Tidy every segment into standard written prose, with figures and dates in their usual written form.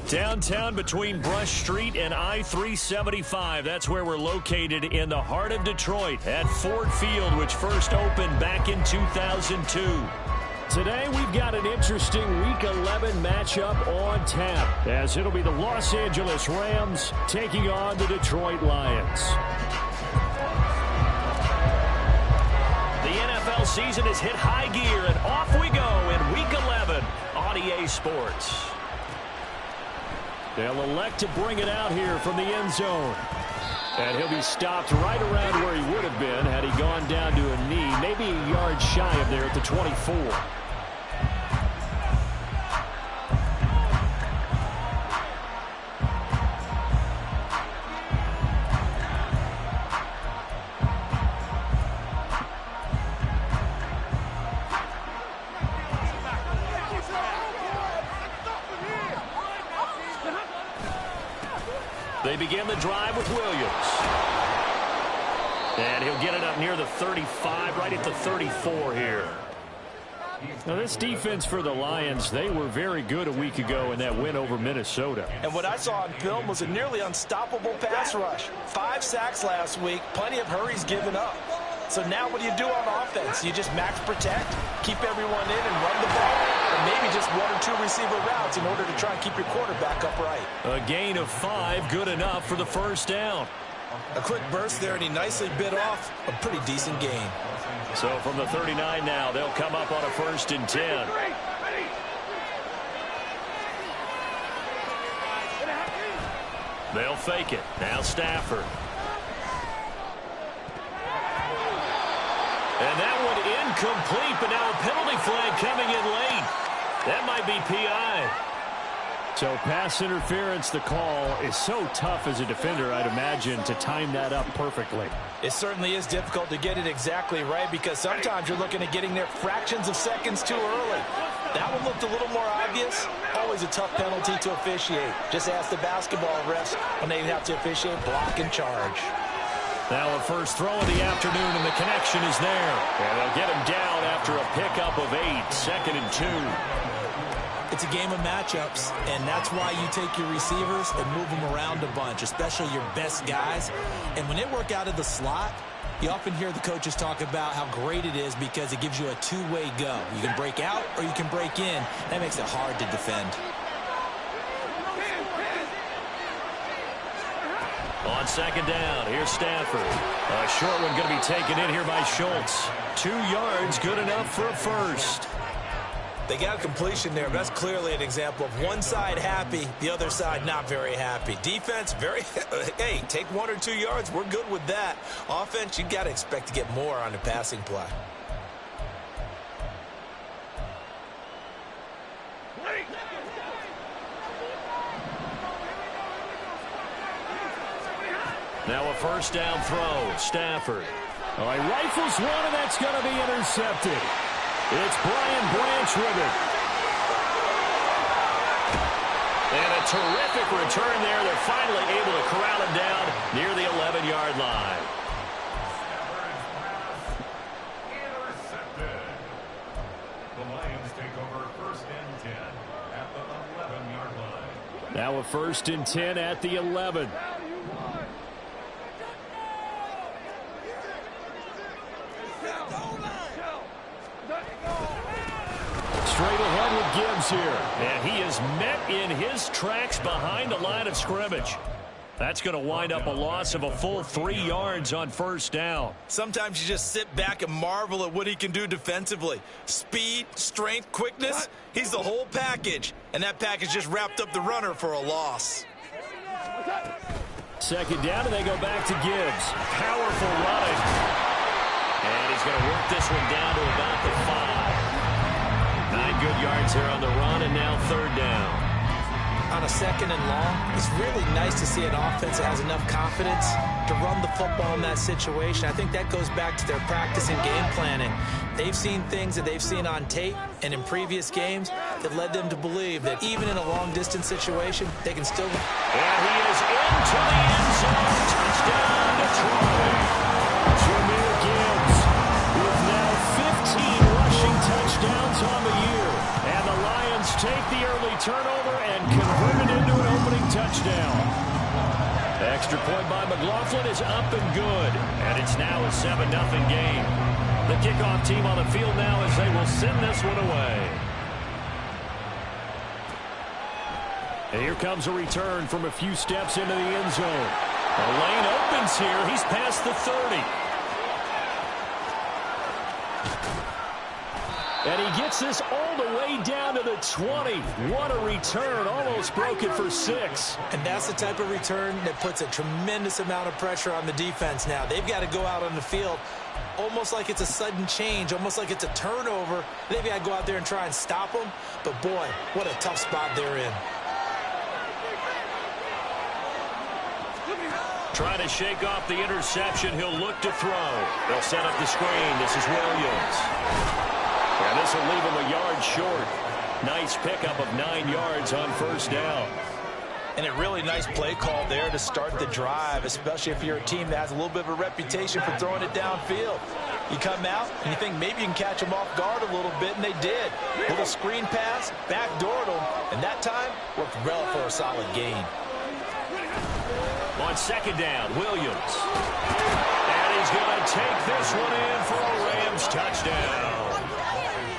Downtown between Brush Street and I-375. That's where we're located in the heart of Detroit at Ford Field, which first opened back in 2002. Today we've got an interesting Week 11 matchup on tap, as it'll be the Los Angeles Rams taking on the Detroit Lions. The NFL season has hit high gear, and off we go in Week 11 on EA Sports. They'll elect to bring it out here from the end zone. And he'll be stopped right around where he would have been had he gone down to a knee, maybe a yard shy of there at the 24. They begin the drive with Williams. And he'll get it up near the 35, right at the 34 here. Now, this defense for the Lions, they were very good a week ago in that win over Minnesota. And what I saw on film was a nearly unstoppable pass rush. 5 sacks last week, plenty of hurries given up. So now what do you do on offense? You just max protect, keep everyone in and run the ball, or maybe just 1 or 2 receiver routes in order to try and keep your quarterback upright. A gain of 5, good enough for the first down. A quick burst there, and he nicely bit off a pretty decent gain. So from the 39 now, they'll come up on a 1st and 10. They'll fake it. Now Stafford. And that one incomplete, but now a penalty flag coming in late. That might be PI. So pass interference, the call is so tough as a defender, I'd imagine, to time that up perfectly. It certainly is difficult to get it exactly right because sometimes you're looking at getting there fractions of seconds too early. That one looked a little more obvious. Always a tough penalty to officiate. Just ask the basketball refs when they have to officiate block and charge. Now a first throw of the afternoon, and the connection is there. And they'll get him down after a pickup of 8, 2nd and 2. It's a game of matchups, and that's why you take your receivers and move them around a bunch, especially your best guys. And when they work out of the slot, you often hear the coaches talk about how great it is because it gives you a two-way go. You can break out or you can break in. That makes it hard to defend. On 2nd down, here's Stafford. A short one going to be taken in here by Schultz. 2 yards, good enough for a first. They got a completion there. That's clearly an example of one side happy, the other side not very happy. Defense, very, hey, take 1 or 2 yards. We're good with that. Offense, you got to expect to get more on the passing play. Now a first down throw, Stafford. Oh, he rifles one, and that's going to be intercepted. It's Brian Branch with it. And a terrific return there. They're finally able to corral him down near the 11-yard line. Intercepted. The Lions take over 1st and 10 at the 11-yard line. Now a 1st and 10 at the 11. Straight ahead with Gibbs here. And he is met in his tracks behind the line of scrimmage. That's going to wind up a loss of a full 3 yards on 1st down. Sometimes you just sit back and marvel at what he can do defensively. Speed, strength, quickness, he's the whole package. And that package just wrapped up the runner for a loss. 2nd down, and they go back to Gibbs. Powerful running. And he's going to work this one down to about the 5. 9 good yards here on the run, and now 3rd down. On a 2nd and long, it's really nice to see an offense that has enough confidence to run the football in that situation. I think that goes back to their practice and game planning. They've seen things that they've seen on tape and in previous games that led them to believe that even in a long-distance situation, they can still... And he is into the end zone. Touchdown, Detroit. Jahmyr Gibbs with now 15 rushing touchdowns on the year. And the Lions take the early turnover and convert it into extra point by McLaughlin is up and good. And it's now a 7-0 game. The kickoff team on the field now as they will send this one away. And here comes a return from a few steps into the end zone. The lane opens here. He's past the 30. And he gets this all the way down to the 20. What a return. Almost broke it for 6. And that's the type of return that puts a tremendous amount of pressure on the defense now. They've got to go out on the field almost like it's a sudden change, almost like it's a turnover. They've got to go out there and try and stop them. But, boy, what a tough spot they're in. Trying to shake off the interception. He'll look to throw. They'll set up the screen. This is Williams. And this will leave him a yard short. Nice pickup of 9 yards on first down. And a really nice play call there to start the drive, especially if you're a team that has a little bit of a reputation for throwing it downfield. You come out and you think maybe you can catch them off guard a little bit, and they did. Little screen pass, backdoored them, and that time worked well for a solid gain. On second down, Williams. And he's going to take this one in for a Rams touchdown.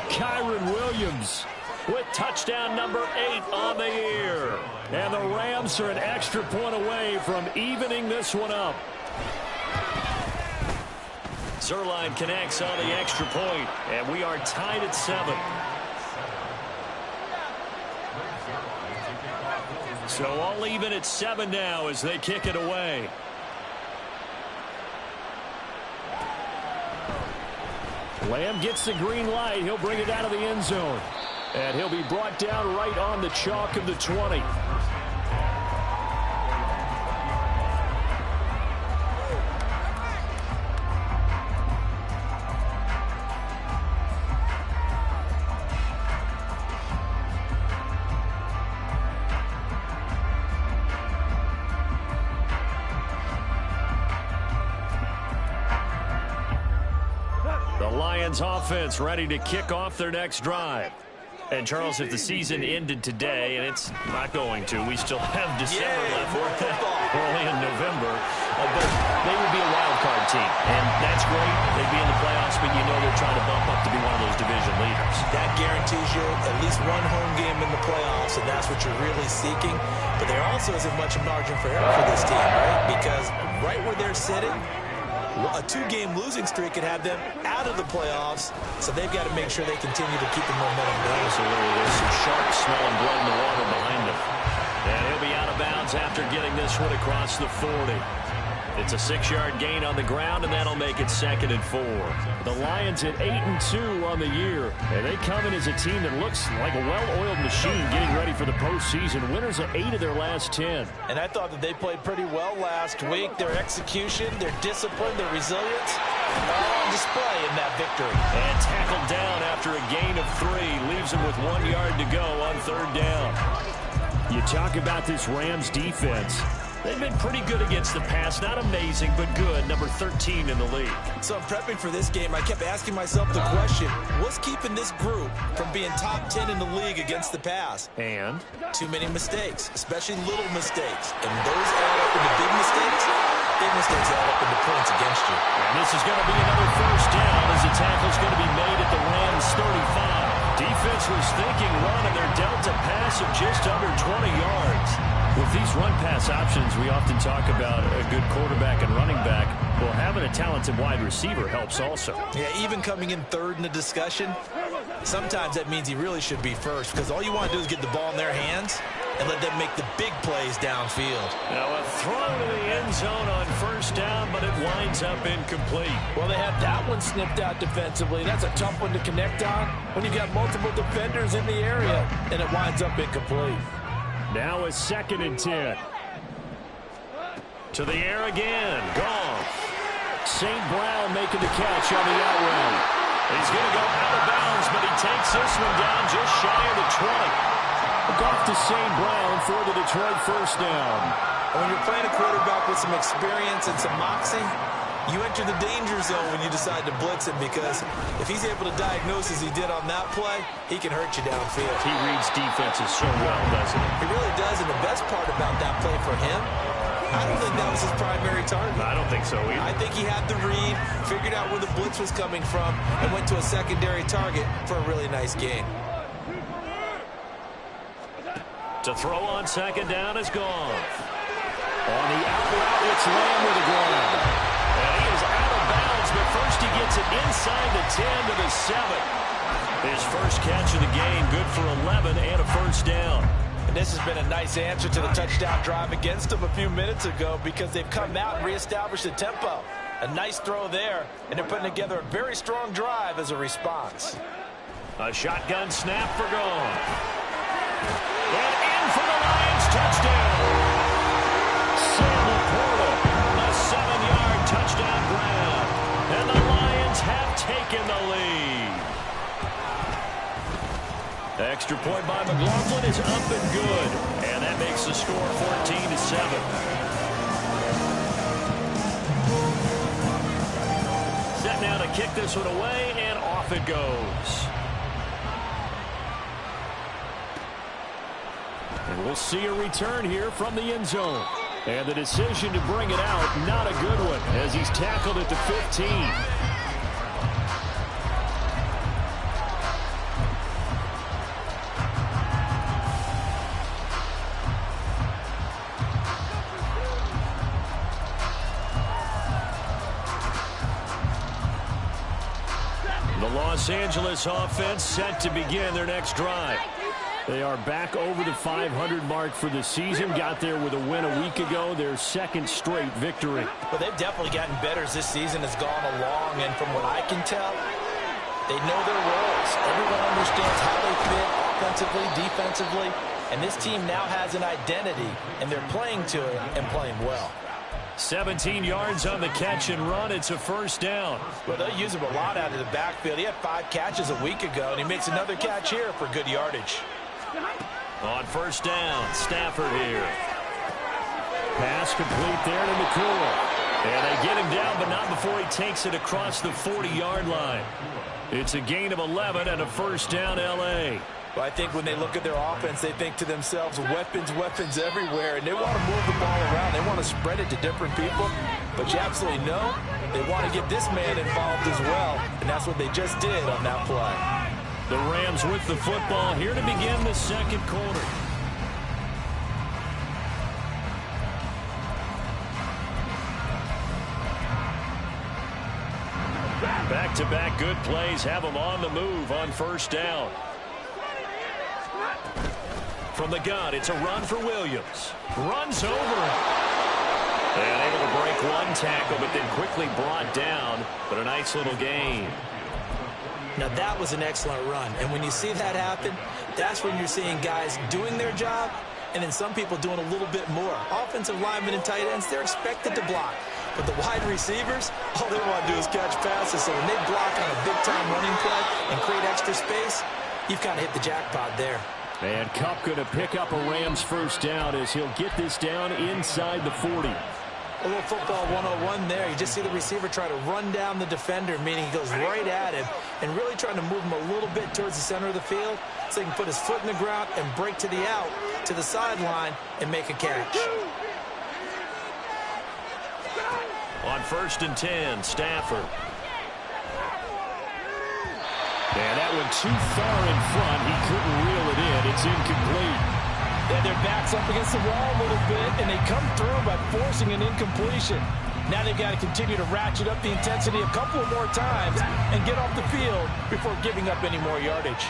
Kyron Williams with touchdown number 8 on the year. And the Rams are an extra point away from evening this one up. Zerline connects on the extra point, and we are tied at 7. So all even at 7 now as they kick it away. Lamb gets the green light. He'll bring it out of the end zone. And he'll be brought down right on the chalk of the 20. Offense ready to kick off their next drive. And Charles, if the season ended today, and it's not going to, we still have December left, early in November, but they would be a wild card team, and that's great. They'd be in the playoffs, but you know they're trying to bump up to be one of those division leaders. That guarantees you at least one home game in the playoffs, and that's what you're really seeking. But there also isn't much margin for error for this team, right? Because right where they're sitting, a 2-game losing streak could have them out of the playoffs, so they've got to make sure they continue to keep the momentum going. Absolutely. There's some sharks smelling blood in the water behind them. And he'll be out of bounds after getting this one across the 40. It's a 6-yard gain on the ground, and that'll make it 2nd and 4. The Lions at 8-2 on the year, and they come in as a team that looks like a well-oiled machine getting ready for the postseason. Winners of 8 of their last 10. And I thought that they played pretty well last week. Their execution, their discipline, their resilience, all on display in that victory. And tackled down after a gain of 3. Leaves them with 1 yard to go on 3rd down. You talk about this Rams defense. They've been pretty good against the pass. Not amazing, but good. Number 13 in the league. So in prepping for this game, I kept asking myself the question, what's keeping this group from being top 10 in the league against the pass? And? Too many mistakes, especially little mistakes. And those add up into big mistakes. Big mistakes add up into points against you. And this is going to be another first down as the tackle's going to be made at the Rams 35. Defense was thinking run, and they're dealt a pass of just under 20 yards. With these run-pass options, we often talk about a good quarterback and running back. Well, having a talented wide receiver helps also. Yeah, even coming in 3rd in the discussion, sometimes that means he really should be first, because all you want to do is get the ball in their hands and let them make the big plays downfield. Now a throw to the end zone on first down, but it winds up incomplete. Well, they had that one snipped out defensively. That's a tough one to connect on when you've got multiple defenders in the area, and it winds up incomplete. Now a 2nd and 10. To the air again. Gone. St. Brown making the catch on the out route. He's going to go out of bounds, but he takes this one down just shy of the 20. Off to St. Brown for the Detroit first down. When you're playing a quarterback with some experience and some moxie, you enter the danger zone when you decide to blitz him, because if he's able to diagnose as he did on that play, he can hurt you downfield. He reads defenses so well, doesn't he? He really does, and the best part about that play for him, I don't think that was his primary target. I don't think so either. I think he had the read, figured out where the blitz was coming from, and went to a secondary target for a really nice gain. To throw on second down is gone. On the out route, it's Lamb with the ground. And he is out of bounds, but first he gets it inside the 10 to the 7. His first catch of the game, good for 11 and a first down. And this has been a nice answer to the touchdown drive against them a few minutes ago because they've come out and reestablished the tempo. A nice throw there, and they're putting together a very strong drive as a response. A shotgun snap for Goff. And in for the Lions, touchdown. Sam Laporta, a 7-yard touchdown grab. And the Lions have taken the lead. The extra point by McLaughlin is up and good. And that makes the score 14-7. Set now to kick this one away, and off it goes. And we'll see a return here from the end zone. And the decision to bring it out, not a good one, as he's tackled at the 15. The Los Angeles offense set to begin their next drive. They are back over the 500 mark for the season. Got there with a win a week ago, their second straight victory. Well, they've definitely gotten better as this season has gone along, and from what I can tell, they know their roles. Everyone understands how they fit offensively, defensively, and this team now has an identity, and they're playing to it and playing well. 17 yards on the catch and run. It's a first down. Well, they'll use him a lot out of the backfield. He had 5 catches a week ago, and he makes another catch here for good yardage. On first down, Stafford here. Pass complete there to McCool. And they get him down, but not before he takes it across the 40-yard line. It's a gain of 11 and a first down, L.A. Well, I think when they look at their offense, they think to themselves, weapons, weapons everywhere, and they want to move the ball around. They want to spread it to different people, but you absolutely know they want to get this man involved as well, and that's what they just did on that play. The Rams with the football here to begin the second quarter. Back-to-back good plays have them on the move on first down. From the gun, it's a run for Williams. Runs over him. And able to break one tackle, but then quickly brought down. But a nice little gain. Now, that was an excellent run. And when you see that happen, that's when you're seeing guys doing their job and then some people doing a little bit more. Offensive linemen and tight ends, they're expected to block. But the wide receivers, all they want to do is catch passes. So when they block on a big-time running play and create extra space, you've kind of hit the jackpot there. And Kupp going to pick up a Rams first down as he'll get this down inside the 40. A little football 101 there. You just see the receiver try to run down the defender, meaning he goes right at him and really trying to move him a little bit towards the center of the field so he can put his foot in the ground and break to the out, to the sideline, and make a catch. On first and 10, Stafford. And that went too far in front. He couldn't reel it in. It's incomplete. Yeah, their back's up against the wall a little bit, and they come through by forcing an incompletion. Now they've got to continue to ratchet up the intensity a couple of more times and get off the field before giving up any more yardage.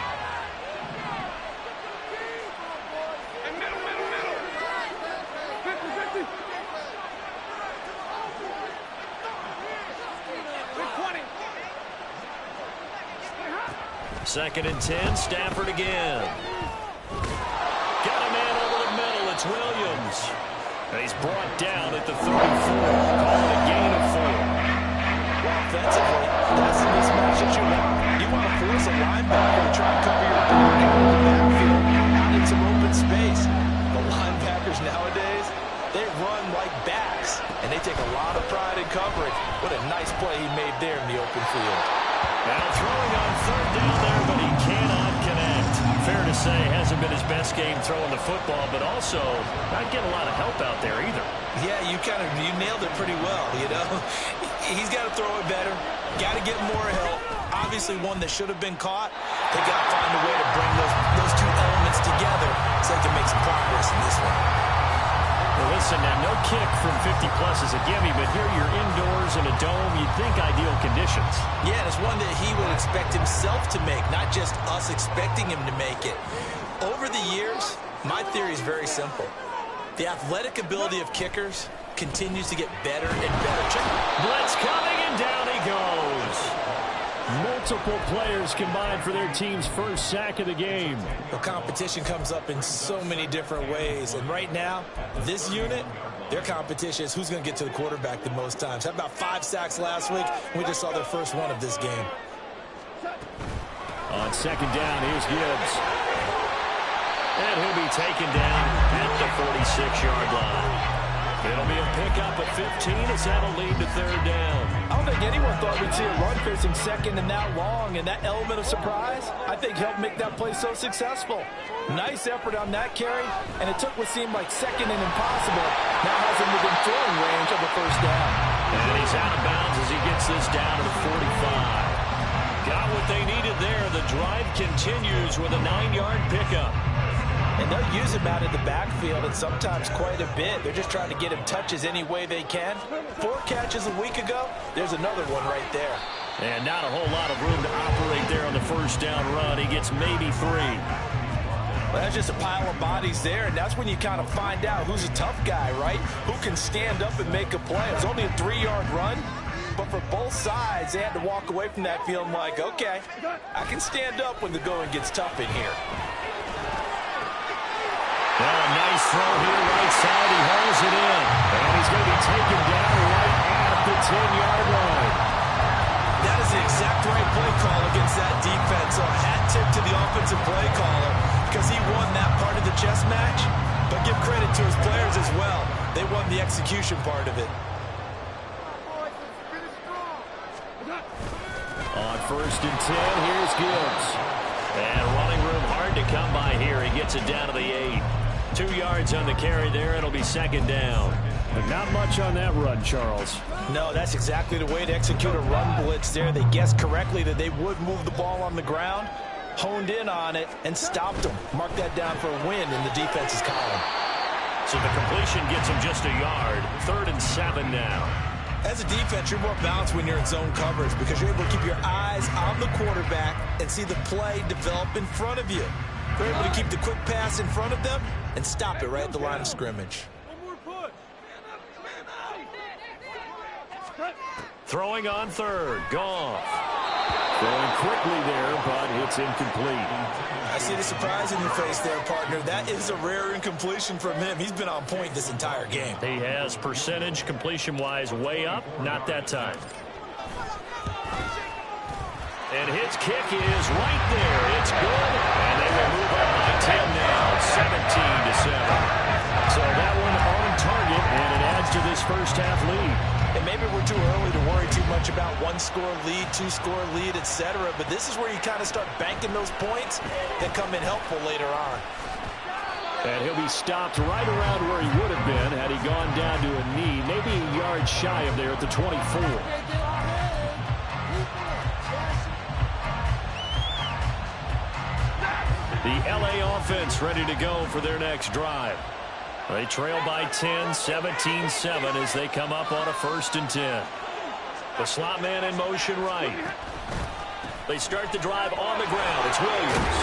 Second and 10, Stafford again. Got a man over the middle. It's Williams. And he's brought down at the 34. Call it a gain of 4. Well, offensively, that's the mismatch that you want. You want to force a linebacker to try and cover your back out of the backfield, out in some open space. The linebackers nowadays, they run like backs, and they take a lot of pride in coverage. What a nice play he made there in the open field. Now throwing on third down there, but he cannot connect. fair to say hasn't been his best game throwing the football, but also not getting a lot of help out there either. Yeah, you nailed it pretty well, you know. He's got to throw it better, got to get more help. Obviously one that should have been caught. They got to find a way to bring those two elements together so they can make some progress in this one. Well, listen, now no kick from 50-plus is a gimme, but here you're indoors in a dome. You'd think ideal conditions. Yeah, and it's one that he would expect himself to make, not just us expecting him to make it. Over the years, my theory is very simple. The athletic ability of kickers continues to get better and better. Blitz coming, and down he goes. Multiple players combined for their team's first sack of the game. The competition comes up in so many different ways. And right now, this unit, their competition is who's going to get to the quarterback the most times. Had about 5 sacks last week. We just saw their first one of this game. On second down, here's Gibbs. And he'll be taken down at the 46-yard line. It'll be a pickup at 15 as that'll lead to third down. I don't think anyone thought we'd see a run facing second and that long, and that element of surprise, I think, helped make that play so successful. Nice effort on that carry, and it took what seemed like second and impossible. Now has him within throwing range of the first down. And he's out of bounds as he gets this down to the 45. Got what they needed there. The drive continues with a 9-yard pickup. And they'll use him out in the backfield, and sometimes quite a bit. They're just trying to get him touches any way they can. 4 catches a week ago. There's another one right there. And not a whole lot of room to operate there on the first down run. He gets maybe 3. Well, that's just a pile of bodies there, and that's when you kind of find out who's a tough guy, right? Who can stand up and make a play. It was only a 3-yard run, but for both sides, they had to walk away from that feeling like, okay, I can stand up when the going gets tough in here. Well, a nice throw here, right side. He hauls it in. And he's going to be taken down right at the 10-yard line. That is the exact right play call against that defense. So a hat tip to the offensive play caller because he won that part of the chess match. But give credit to his players as well. They won the execution part of it. On first and 10, here's Gibbs. And running room hard to come by here. He gets it down to the 8. 2 yards on the carry there. It'll be second down. But not much on that run, Charles. No, that's exactly the way to execute a run blitz there. They guessed correctly that they would move the ball on the ground, honed in on it, and stopped them. Mark that down for a win in the defense's column. So the completion gets him just a yard. 3rd and 7 now. As a defense, you're more balanced when you're in zone coverage because you're able to keep your eyes on the quarterback and see the play develop in front of you. You're able to keep the quick pass in front of them and stop it right at the line of scrimmage. Throwing on 3rd. Goff. Going quickly there, but it's incomplete. I see the surprise in your face there, partner. That is a rare incompletion from him. He's been on point this entire game. He has percentage completion-wise way up. Not that time. And his kick is right there. It's good. And they will move up by 10 now. 17-7. So that one on target, and it adds to this first half lead. And maybe we're too early to worry too much about 1-score lead, 2-score lead, etc. But this is where you kind of start banking those points that come in helpful later on. And he'll be stopped right around where he would have been had he gone down to a knee, maybe a yard shy of there at the 24. The LA offense ready to go for their next drive. They trail by 10, 17-7 as they come up on a 1st and 10. The slot man in motion right. They start the drive on the ground. It's Williams.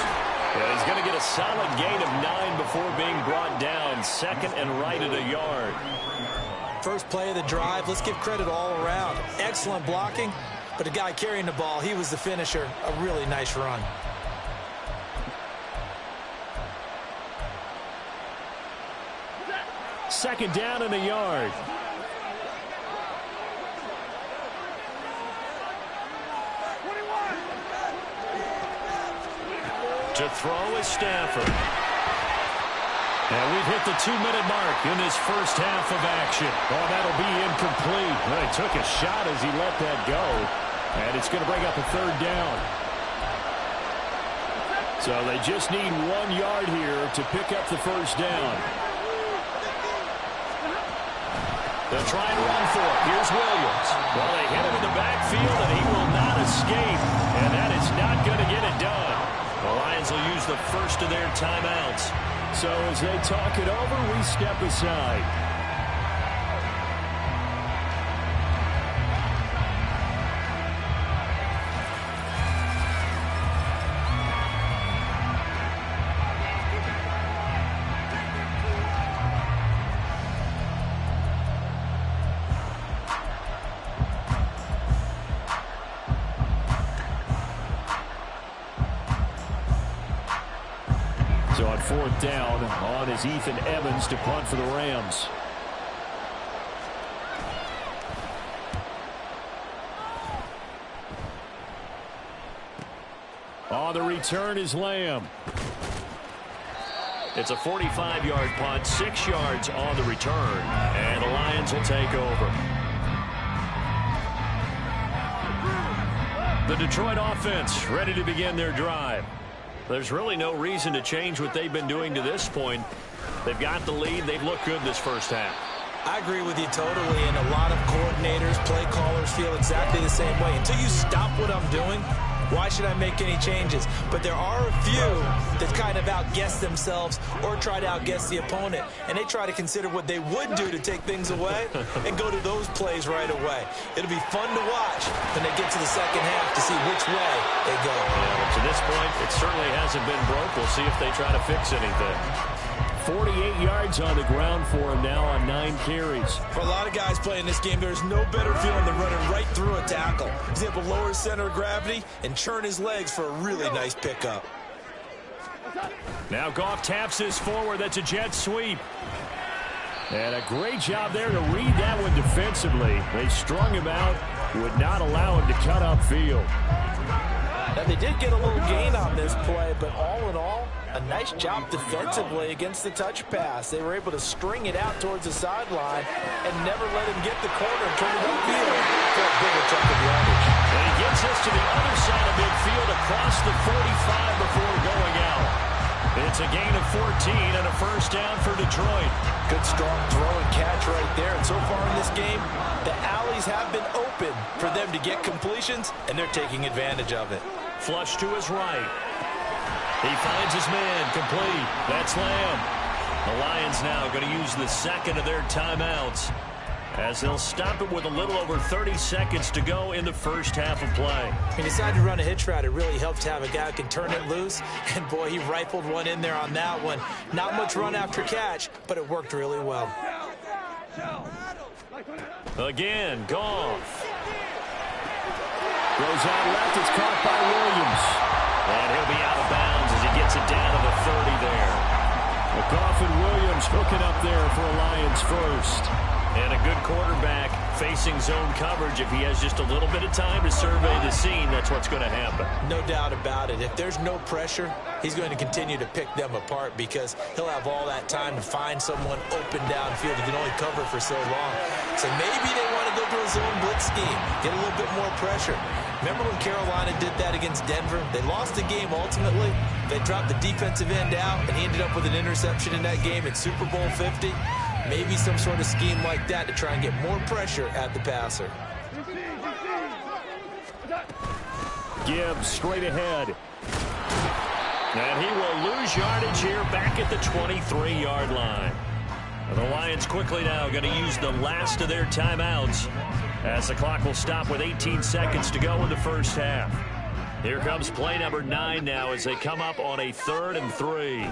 And he's going to get a solid gain of 9 before being brought down. 2nd and right at a yard. First play of the drive. Let's give credit all around. Excellent blocking. But the guy carrying the ball, he was the finisher. A really nice run. Second down and a yard. To throw is Stafford. And we've hit the 2-minute mark in this first half of action. Oh, that'll be incomplete. Well, he took a shot as he let that go. And it's going to bring up a 3rd down. So they just need 1 yard here to pick up the first down. They'll try and run for it. Here's Williams. Well, they hit him in the backfield, and he will not escape. And that is not going to get it done. The Lions will use the first of their timeouts. So as they talk it over, we step aside. So on 4th down, on is Ethan Evans to punt for the Rams. On the return is Lamb. It's a 45-yard punt, 6 yards on the return, and the Lions will take over. The Detroit offense ready to begin their drive. There's really no reason to change what they've been doing to this point. They've got the lead. They've looked good this first half. I agree with you totally, and a lot of coordinators, play callers feel exactly the same way. Until you stop what I'm doing, why should I make any changes? But there are a few that kind of outguess themselves or try to outguess the opponent, and they try to consider what they would do to take things away and go to those plays right away. It'll be fun to watch when they get to the second half to see which way they go. Yeah, to this point, it certainly hasn't been broke. We'll see if they try to fix anything. 48 yards on the ground for him now on 9 carries. For a lot of guys playing this game, there's no better feeling than running right through a tackle. He's able to lower his center of gravity and churn his legs for a really nice pickup. Now Goff taps this forward. That's a jet sweep. And a great job there to read that one defensively. They strung him out, would not allow him to cut upfield. Now, they did get a little gain on this play, but all in all, a nice job defensively against the touch pass. They were able to string it out towards the sideline and never let him get the corner and turn it upfield for a bigger chunk of yardage. And he gets us to the other side of midfield across the 45 before going out. It's a gain of 14 and a first down for Detroit. Good strong throw and catch right there. And so far in this game, the alleys have been open for them to get completions, and they're taking advantage of it. Flush to his right. He finds his man complete. That's Lamb. The Lions now going to use the second of their timeouts as they'll stop it with a little over 30 seconds to go in the first half of play. He decided to run a hitch route. It really helped to have a guy who can turn it loose. And, boy, he rifled one in there on that one. Not much run after catch, but it worked really well. Again, Goff. Goes out left. It's caught by Williams. And he'll be out of bounds as he gets it down to the 30 there. Goff and Williams hooking up there for a Lions first. And a good quarterback facing zone coverage. If he has just a little bit of time to survey the scene, that's what's going to happen. No doubt about it. If there's no pressure, he's going to continue to pick them apart because he'll have all that time to find someone open downfield. He can only cover for so long. So maybe they want to go to a zone blitz scheme, get a little bit more pressure. Remember when Carolina did that against Denver? They lost the game ultimately. They dropped the defensive end out, and he ended up with an interception in that game in Super Bowl 50. Maybe some sort of scheme like that to try and get more pressure at the passer. Gibbs straight ahead. And he will lose yardage here back at the 23-yard line. And the Lions quickly now going to use the last of their timeouts as the clock will stop with 18 seconds to go in the first half. Here comes play number 9 now as they come up on a 3rd and 3.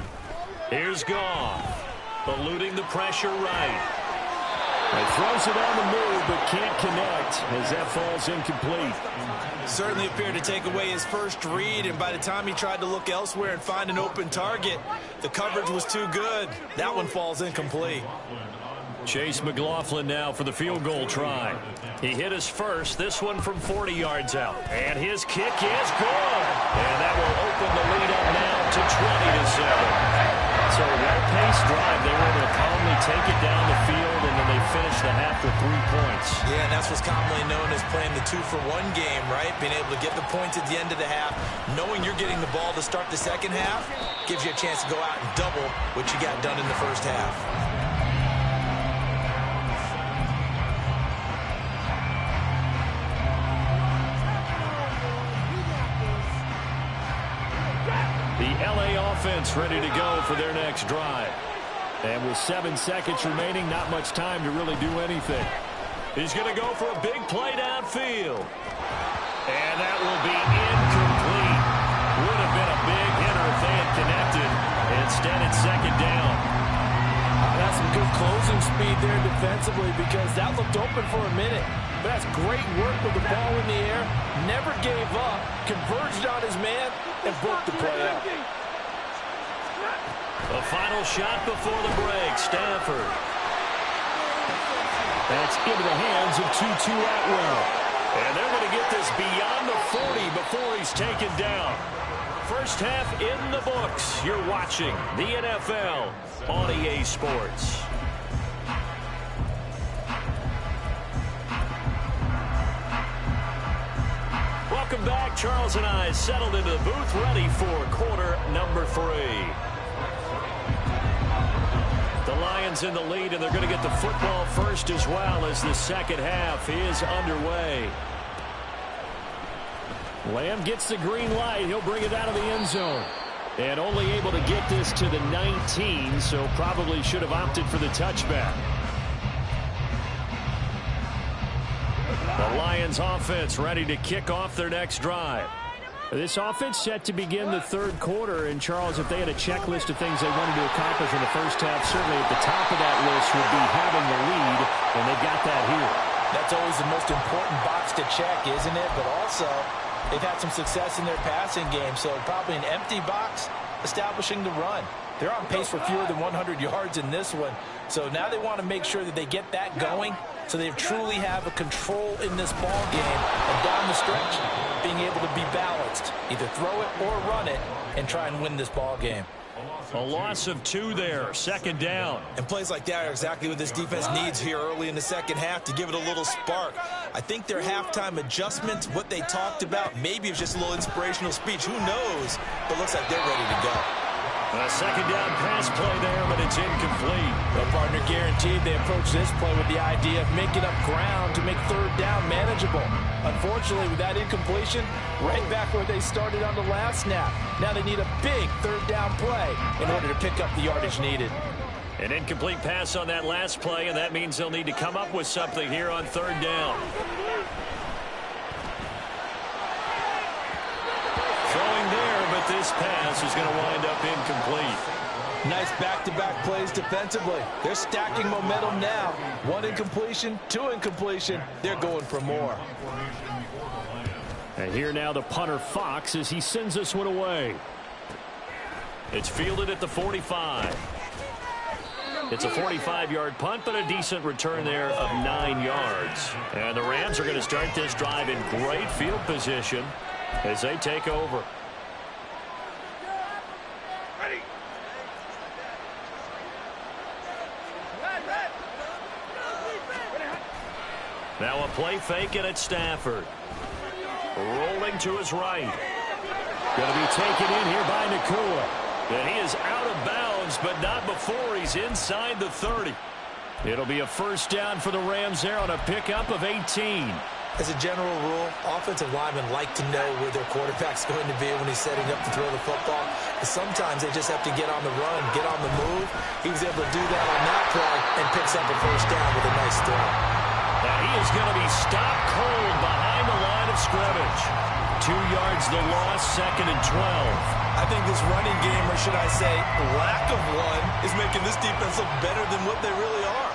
Here's Goff. Eluding the pressure right. He throws it on the move but can't connect as that falls incomplete. Certainly appeared to take away his first read, and by the time he tried to look elsewhere and find an open target, the coverage was too good. That one falls incomplete. Chase McLaughlin now for the field goal try. He hit his first, this one from 40 yards out. And his kick is good. And that will open the lead up now to 20-7. So a well-paced drive. They were able to calmly take it down the field, and then they finished the half with 3 points. Yeah, and that's what's commonly known as playing the 2-for-1 game, right? Being able to get the points at the end of the half, knowing you're getting the ball to start the second half, gives you a chance to go out and double what you got done in the first half. The LA offense ready to go for their next drive. And with 7 seconds remaining, not much time to really do anything. He's going to go for a big play downfield. And that will be incomplete. Would have been a big hitter if they had connected. Instead, it's second down. That's some good closing speed there defensively, because that looked open for a minute. But that's great work with the ball in the air. Never gave up, converged on his man, and broke the play out. The final shot before the break, Stafford. That's into the hands of Tutu Atwell. And they're going to get this beyond the 40 before he's taken down. First half in the books. You're watching the NFL on EA Sports. Welcome back. Charles and I settled into the booth, ready for quarter number 3. The Lions in the lead, and they're going to get the football first as well as the second half is underway. Lamb gets the green light. He'll bring it out of the end zone. And only able to get this to the 19, so probably should have opted for the touchback. The Lions offense ready to kick off their next drive. This offense set to begin the third quarter, and Charles, if they had a checklist of things they wanted to accomplish in the first half, certainly at the top of that list would be having the lead, and they've got that here. That's always the most important box to check, isn't it? But also, they've had some success in their passing game, so probably an empty box establishing the run. They're on pace for fewer than 100 yards in this one, so now they want to make sure that they get that going so they truly have a control in this ball game, and down the stretch, being able to be balanced, either throw it or run it, and try and win this ball game. A loss of 2 there, second down. And plays like that are exactly what this defense needs here early in the second half to give it a little spark. I think their halftime adjustments, what they talked about, maybe it was just a little inspirational speech. Who knows? But looks like they're ready to go. A second down pass play there, but it's incomplete. The partner guaranteed they approach this play with the idea of making up ground to make third down manageable. Unfortunately, with that incompletion, right back where they started on the last snap. Now they need a big third down play in order to pick up the yardage needed. An incomplete pass on that last play, and that means they'll need to come up with something here on third down. Throwing there, but this pass is going to wind up incomplete. Nice back-to-back plays defensively. They're stacking momentum now. 1 incompletion, 2 incompletion. They're going for more. And here now the punter Fox as he sends this one away. It's fielded at the 45. It's a 45-yard punt, but a decent return there of 9 yards. And the Rams are going to start this drive in great field position as they take over. Now a play fake, and it's Stafford. Rolling to his right. Going to be taken in here by Nakua. And he is out of bounds, but not before he's inside the 30. It'll be a first down for the Rams there on a pickup of 18. As a general rule, offensive linemen like to know where their quarterback's going to be when he's setting up to throw the football. And sometimes they just have to get on the run, get on the move. He was able to do that on that play and picks up a first down with a nice throw. Now he is going to be stopped cold behind the line of scrimmage. 2 yards the loss, second and 12. I think this running game, or should I say lack of one, is making this defense look better than what they really are.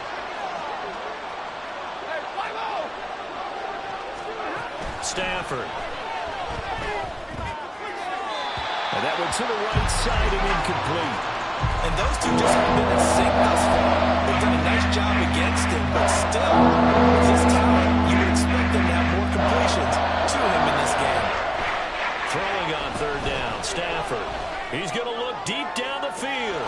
Stafford. And that one to the right side and incomplete. And those two just haven't been in sync thus far. They've done a nice job against him, but still, with his talent, you would expect them to have more completions to him in this game. Throwing on third down, Stafford. He's going to look deep down the field.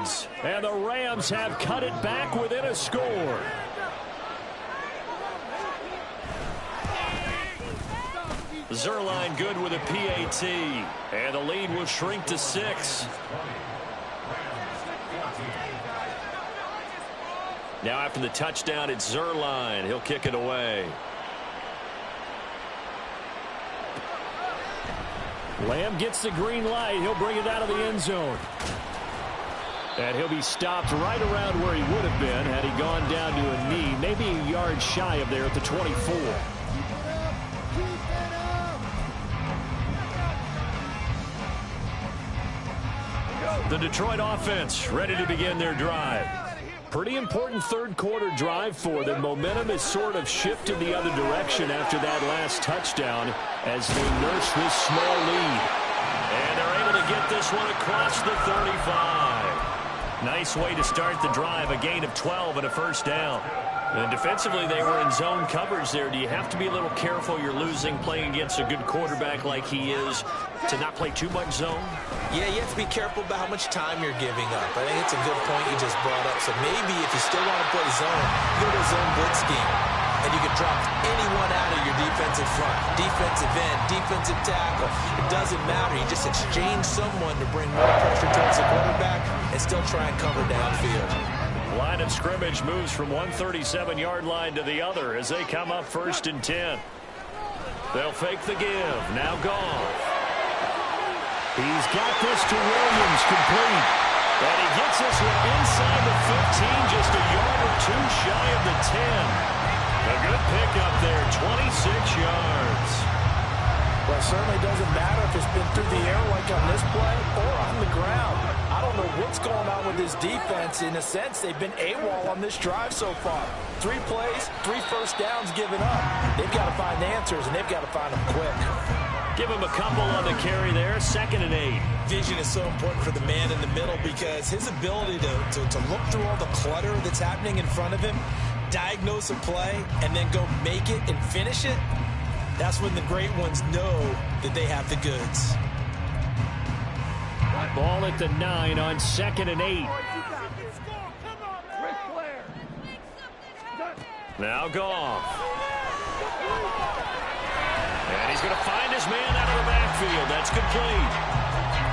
yards. And the Rams have cut it back within a score. Zerline good with a PAT. And the lead will shrink to 6. Now after the touchdown, it's Zerline. He'll kick it away. Lamb gets the green light. He'll bring it out of the end zone. And he'll be stopped right around where he would have been had he gone down to a knee, maybe a yard shy of there at the 24. The Detroit offense ready to begin their drive. Pretty important third quarter drive for them. Momentum has sort of shifted the other direction after that last touchdown as they nurse this small lead. And they're able to get this one across the 35. Nice way to start the drive, a gain of 12 and a first down. And defensively, they were in zone coverage there. Do you have to be a little careful? You're losing playing against a good quarterback like he is to not play too much zone? Yeah, you have to be careful about how much time you're giving up. I think it's a good point you just brought up. So maybe if you still want to play zone, you go to a zone blitz scheme. And you can drop anyone out of your defensive front. Defensive end, defensive tackle. It doesn't matter. You just exchange someone to bring more pressure towards the quarterback and still try and cover downfield. Line of scrimmage moves from one 37-yard line to the other as they come up 1st and 10. They'll fake the give. Now Goff. He's got this to Williams, complete. And he gets this one inside the 15, just a yard or two shy of the 10. A good pickup there, 26 yards. Well, it certainly doesn't matter if it's been through the air like on this play or on the ground. I don't know what's going on with this defense. In a sense, they've been AWOL on this drive so far. 3 plays, 3 first downs given up. They've got to find answers, and they've got to find them quick. Give him a couple on the carry there, 2nd and 8. Vision is so important for the man in the middle because his ability to look through all the clutter that's happening in front of him, diagnose a play, and then go make it and finish it, that's when the great ones know that they have the goods. Ball at the 9 on 2nd and 8. Now Goff. And he's going to find his man out of the backfield. That's complete.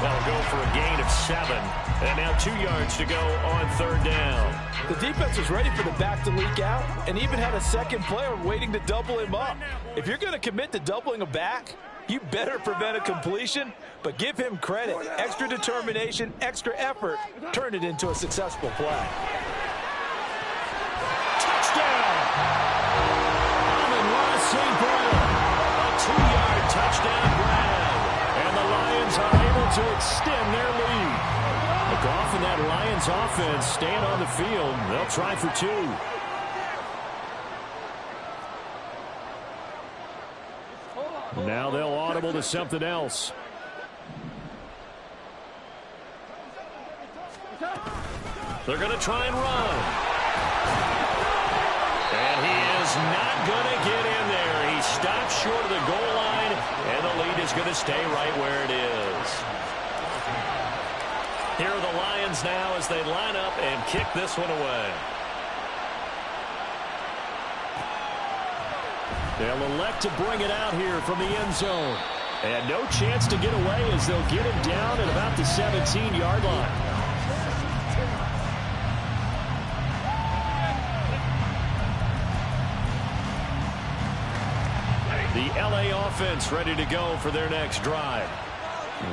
That'll go for a gain of 7. And now 2 yards to go on 3rd down. The defense was ready for the back to leak out and even had a second player waiting to double him up. If you're going to commit to doubling a back, you better prevent a completion, but give him credit. Extra determination, extra effort, turn it into a successful play. Touchdown! Amon-Ra St. Brown. A 2-yard touchdown grab. And the Lions are able to extend their lead. Goff and that Lions offense staying on the field. They'll try for 2. Now they'll audible to something else. They're going to try and run. And he is not going to get in there. He stops short of the goal line, and the lead is going to stay right where it is. Here are the Lions now as they line up and kick this one away. They'll elect to bring it out here from the end zone. And no chance to get away as they'll get him down at about the 17-yard line. The LA offense ready to go for their next drive.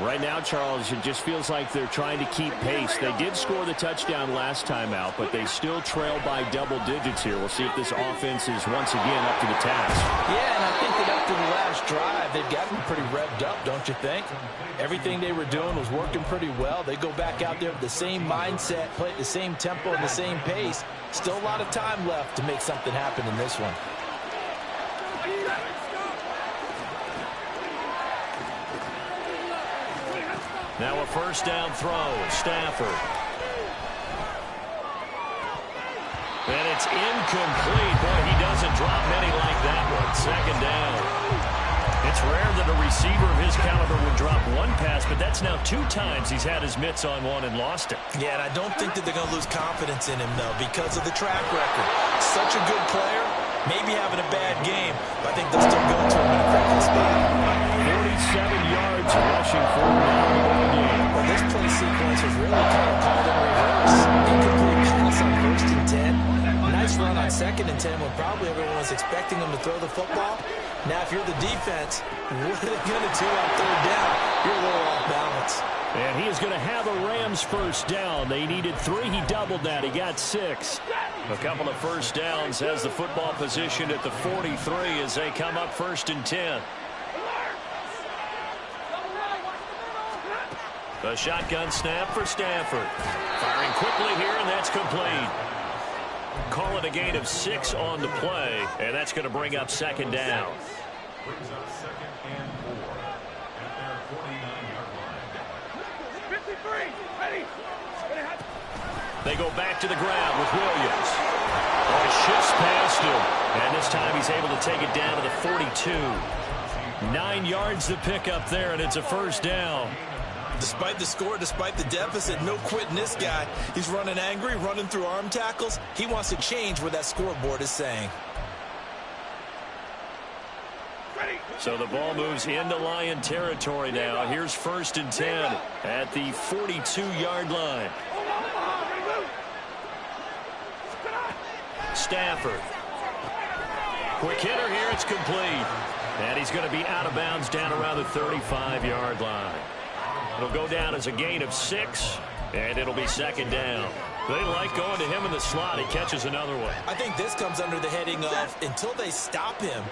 Right now, Charles, it just feels like they're trying to keep pace. They did score the touchdown last time out, but they still trail by double digits here. We'll see if this offense is once again up to the task. Yeah, and I think that after the last drive, they've gotten pretty revved up, don't you think? Everything they were doing was working pretty well. They go back out there with the same mindset, play at the same tempo and the same pace. Still a lot of time left to make something happen in this one. Now a first down throw, Stafford. And it's incomplete. Boy, he doesn't drop many like that one. 2nd down. It's rare that a receiver of his caliber would drop one pass, but that's now 2 times he's had his mitts on one and lost it. Yeah, and I don't think that they're going to lose confidence in him, though, because of the track record. Such a good player, maybe having a bad game, but I think they'll still go to him in a critical spot. 47 yards rushing for him now in the game. Well, this play sequence was really kind of called in reverse. Incomplete pass on 1st and 10. Nice run on 2nd and 10 when probably everyone was expecting him to throw the football. Now, if you're the defense, what are they going to do on 3rd down? You're a little off balance. And he is going to have a Rams first down. They needed 3. He doubled that. He got 6. A couple of first downs has the football positioned at the 43 as they come up 1st and 10. A shotgun snap for Stafford. Firing quickly here, and that's complete. Call it a gain of 6 on the play, and that's going to bring up 2nd down. Brings up 2nd and 4 at their 49-yard line. 53, ready. They go back to the ground with Williams. Oh, he shifts past him, and this time he's able to take it down to the 42. 9 yards to pick up there, and it's a first down. Despite the score, despite the deficit, no quitting this guy. He's running angry, running through arm tackles. He wants to change what that scoreboard is saying. So the ball moves into Lion territory now. Here's 1st and 10 at the 42-yard line. Stafford. Quick hitter here. It's complete. And he's going to be out of bounds down around the 35-yard line. It'll go down as a gain of 6, and it'll be 2nd down. They like going to him in the slot. He catches another one. I think this comes under the heading of, until they stop him,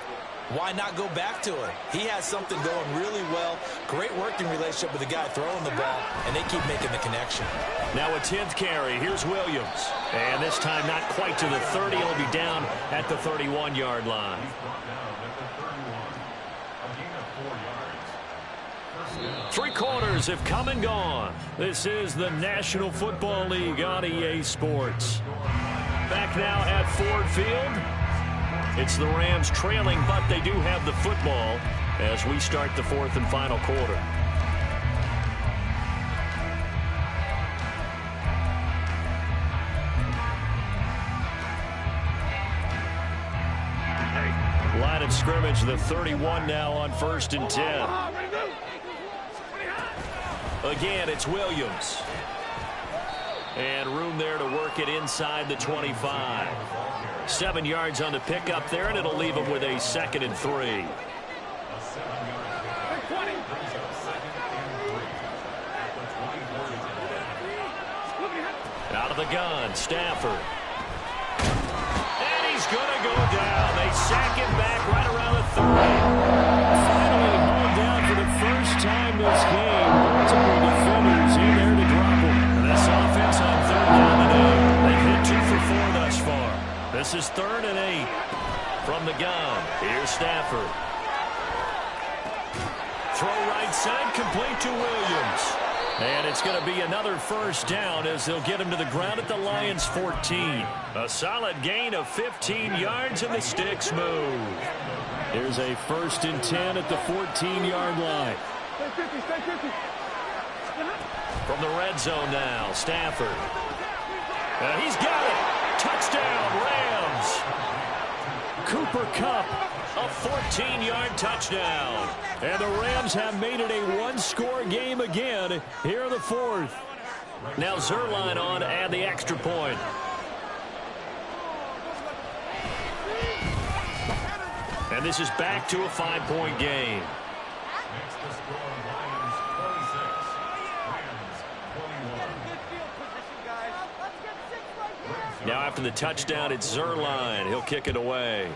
why not go back to him? He has something going really well. Great working relationship with the guy throwing the ball, and they keep making the connection. Now a 10th carry. Here's Williams. And this time not quite to the 30. He'll be down at the 31-yard line. He's brought down at the 31. A gain of 4 yards. First down. 3 quarters have come and gone. This is the National Football League on EA Sports. Back now at Ford Field. It's the Rams trailing, but they do have the football as we start the 4th and final quarter. Line of scrimmage, the 31 now on 1st and 10. Again, it's Williams. And room there to work it inside the 25. 7 yards on the pickup there, and it'll leave him with a 2nd and 3. A 7-yard carry. Brings up 2nd and 3 at the 24. Out of the gun, Stafford. And he's going to go down. They sack him back right around the 30. Finally hauled down for the first time this game. Multiple defenders in there to drop him. This offense on 3rd down and 8. They've hit 2 for 4 thus far. This is 3rd and 8 from the gun. Here's Stafford. Throw right side, complete to Williams. And it's going to be another first down as they'll get him to the ground at the Lions' 14. A solid gain of 15 yards, and the sticks move. Here's a 1st and 10 at the 14-yard line. From the red zone now, Stafford. He's got it. Touchdown, Rams. Cooper Kupp, a 14-yard touchdown. And the Rams have made it a one-score game again here in the 4th. Now Zerline on to add the extra point. And this is back to a 5-point game. Makes the score Lions 26, Rams 21. Now after the touchdown, it's Zerline. He'll kick it away.